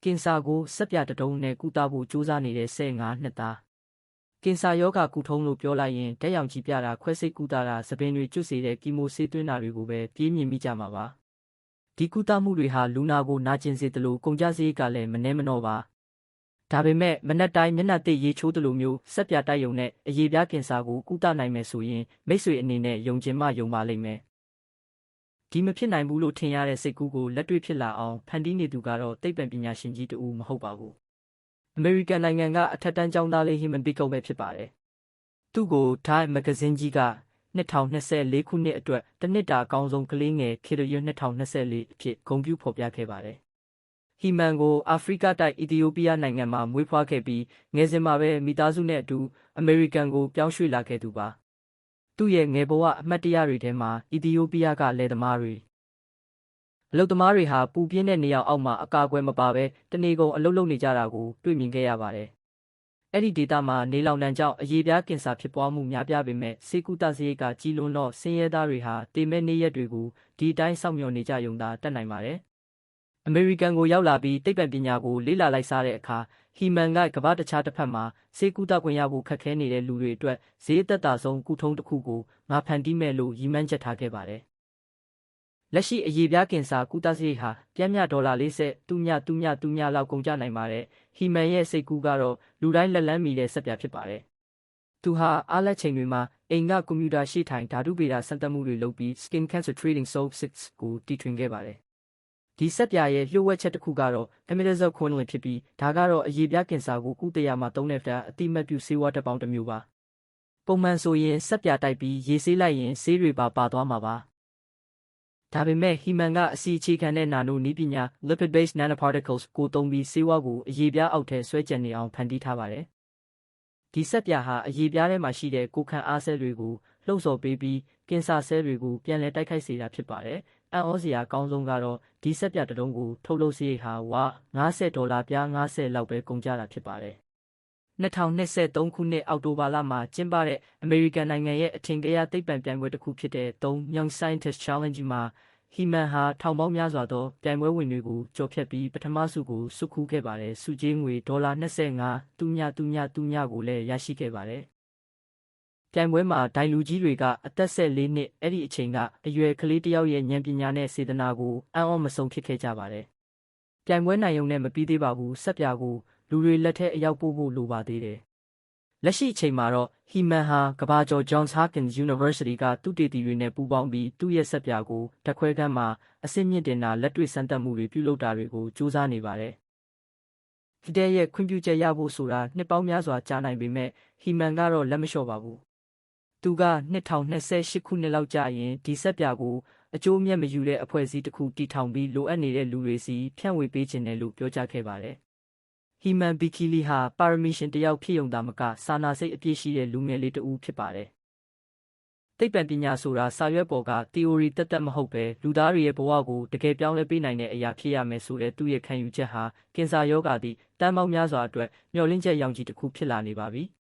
ကင်ဆာကိုစက်ပြတတုံးနဲ့ကုသဖို့ကြိုးစားနေတဲ့15နှစ်သားကင်ဆာယောဂကုထုံးလို့ပြောလိုက်ရင်ဓာတ်ရောင်ခြည်ပြတာခွဲစိတ်ကုသတာသပင်တွေကျွတ်စေတဲ့ကီမိုဆေးသွင်းတာတွေကိုပဲပြေးမြင်မိကြမှာပါဒီကုသမှုတွေဟာလူနာကိုနာကျင်စေသလိုကုန်ကျစရိတ်ကလည်းမနှဲမနှောပါဒါပေမဲ့မနက်တိုင်းမျက်နှာသစ်ရေချိုးသလိုမျိုးစက်ပြတိုက်ယုံနဲ့အရေပြားကင်ဆာကိုကုသနိုင်မယ်ဆိုရင်မိတ်ဆွေအနေနဲ့ယုံကျင်မှယုံပါလိမ့်မယ်ဒီမဖြစ်နိုင်ဘူးလို့ထင်ရတဲ့စိတ်ကူးကိုလက်တွေ့ဖြစ်လာအောင်ဖန်တီးနေသူကတော့သိပ္ပံပညာရှင်ကြီးတဦးမဟုတ်ပါဘူးအမေရိကန်နိုင်ငံကအထက်တန်းကျောင်းသားလေးဟီမန်ပီကုံပဲဖြစ်ပါတယ်သူ့ကို Time မဂ္ဂဇင်းကြီးက2024ခုနှစ်အတွက်တစ်နှစ်တာအကောင်းဆုံးကလေးငယ်ခေတ်ရွယ်2024အဖြစ်ဂုဏ်ပြုဖော်ပြခဲ့ပါတယ်ဟီမန်ကိုအာဖရိကတိုက်အီသီယိုးပီးယားနိုင်ငံမှာမွေးဖွားခဲ့ပြီးငယ်စဉ်မှာပဲမိသားစုနဲ့အတူအမေရိကန်ကိုပြောင်းရွှေ့လာခဲ့သူပါသူ့ရဲ့ငယ်ဘဝအမှတ်တရတွေထဲမှာအီသီယိုးပီးယားကလယ်သမားတွေအလုပ်သမားတွေဟာပူပြင်းတဲ့နေရာအောက်မှာအကာအကွယ်မပါဘဲတနေကုန်အလုပ်လုပ်နေကြတာကိုတွေ့မြင်ခဲ့ရပါတယ်အဲ့ဒီဒေသမှာနေလောင်တန်းကြောင့်အရေပြားကင်ဆာဖြစ်ပွားမှုများပြားပေမဲ့ဆေးကုသစရိတ်ကကြီးလွန်းတော့ဆင်းရဲသားတွေဟာတေမဲ့နေရက်တွေကိုဒီအတိုင်းစောင့်မျှော်နေကြရုံသာတတ်နိုင်ပါတယ်အမေရိကန်ကိုရောက်လာပြီးသိပ္ပံပညာကိုလေ့လာလိုက်စားတဲ့အခါဟီမန်ကကမ္ဘာတခြားတစ်ဖက်မှာဆေးကုသခွင့်ရဖို့ခက်ခဲနေတဲ့လူတွေအတွက်ဈေးသက်သာဆုံးကုထုံးတစ်ခုကိုငါဖန်တီးမယ်လို့ရည်မှန်းချက်ထားခဲ့ပါတယ်လက်ရှိအရေပြားကင်ဆာကုသစရိတ်ဟာပြင်းပြ$40လောက်ကုန်ကျနိုင်ပါတယ်ဟီမန်ရဲ့စိတ်ကူးကတော့လူတိုင်းလက်လန်းမီတဲ့စက်ပြဖြစ်ပါတယ်သူဟာအားလက်ချိန်တွေမှာအိမ်ကကွန်ပျူတာရှေ့ထိုင်ဓာတုဗေဒစမ်းသပ်မှုတွေလုပ်ပြီး Skin Cancer Treating Soap 6ကိုတီထွင်ခဲ့ပါတယ်ဒီစက်ပြရဲ့လျှို့ဝှက်ချက်တစ်ခုကတော့ Imidazole ဖြစ်ပြီးဒါကတော့အရေပြားကင်ဆာကိုကုသရာမှာသုံးတဲ့အတိအမှတ်ပြုဆေးဝါးတစ်ပေါင်းတစ်မျိုးပါပုံမှန်ဆိုရင်စက်ပြတိုက်ပြီးရေဆေးလိုက်ရင်ဆေးတွေပါသွားမှာပါဒါပေမဲ့ဟီမန်ကအစီအခြေခံတဲ့နာနိုနည်းပညာ lipid-based nanoparticles ကိုသုံးပြီးဆေးဝါးကိုအရေပြားအောက်ထဲဆွဲကျန်နေအောင်ဖန်တီးထားပါတယ်ဒီစက်ပြဟာအရေပြားထဲမှာရှိတဲ့ကိုယ်ခံအားဆဲတွေကိုလှုံ့ဆော်ပေးပြီးကင်ဆာဆဲတွေကိုပြန်လည်တိုက်ခိုက်စေတာဖြစ်ပါတယ်အံ့ဩစရာအကောင်းဆုံးကတော့ဒီစက်ပြတစ်လုံးကိုထုတ်လုပ်စရိတ်ဟာ$50ပြား50လောက်ပဲကုန်ကျတာဖြစ်ပါတယ်2023ခုနှစ်အောက်တိုဘာလမှာကျင်းပတဲ့အမေရိကန်နိုင်ငံရဲ့အထင်ကရသိပ္ပံပြိုင်ပွဲတစ်ခုဖြစ်တဲ့3 Young Scientist Challenge မှာဟီမန်ဟာထောင်ပေါင်းများစွာသောပြိုင်ပွဲဝင်တွေကိုကျော်ဖြတ်ပြီးပထမဆုကိုဆွတ်ခူးခဲ့ပါတယ်ဆုကြေးငွေ$25,000ကိုလည်းရရှိခဲ့ပါတယ်ပြိုင်ပွဲမှာဒိုင်လူကြီးတွေကအသက်14နှစ်အဲ့ဒီအချိန်ကအရွယ်ကလေးတစ်ယောက်ရဲ့ဉာဏ်ပညာနဲ့စေတနာကိုအံ့ဩမဆုံးဖြစ်ခဲ့ကြပါတယ်ပြိုင်ပွဲနိုင်ရုံနဲ့မပြီးသေးပါဘူးစက်ပြကိုလူတွေလက်ထက်အရောက်ပို့ဖို့လိုပါသေးတယ်လက်ရှိအချိန်မှာတော့ဟီမန်ဟာကမ္ဘာကျော် Johns Hopkins University ကသုတေသီတွေနဲ့ပူးပေါင်းပြီးသူ့ရဲ့စက်ပြကိုဓာတ်ခွဲခန်းမှာအဆင့်မြင့်တင်တာလက်တွေ့စမ်းသပ်မှုတွေပြုလုပ်တာတွေကိုစူးစမ်းနေပါတယ်ဖီဒဲရဲ့ခွင့်ပြုချက်ရဖို့ဆိုတာနှစ်ပေါင်းများစွာကြာနိုင်ပေမဲ့ဟီမန်ကတော့လက်မလျှော့ပါဘူးသူက2028ခုနှစ်လောက်ကြာရင်ဒီစက်ပြကိုအကျိုးအမြတ်မယူတဲ့အဖွဲ့အစည်းတစ်ခုတည်ထောင်ပြီးလိုအပ်နေတဲ့လူတွေစီဖြန့်ဝေပေးခြင်းတယ်လို့ပြောကြားခဲ့ပါတယ်ဟီမန်ဘီကီလီဟာပါရမီရှင်တစ်ယောက်ဖြစ်ုံသာမကစာနာစိတ်အပြည့်ရှိတဲ့လူငယ်လေးတစ်ဦးဖြစ်ပါတယ်သိပ္ပံပညာဆိုတာစာရွက်ပေါ်က theory သက်မဟုတ်ပဲလူသားတွေရဲ့ဘဝကိုတကယ်ပြောင်းလဲပေးနိုင်တဲ့အရာဖြစ်ရမယ်ဆိုတဲ့သူ့ရဲ့ခံယူချက်ဟာကင်ဆာရောဂါသည့်တန်းပေါင်းများစွာအတွက်မျှော်လင့်ချက်ရောင်ခြည်တစ်ခုဖြစ်လာနေပါပြီ။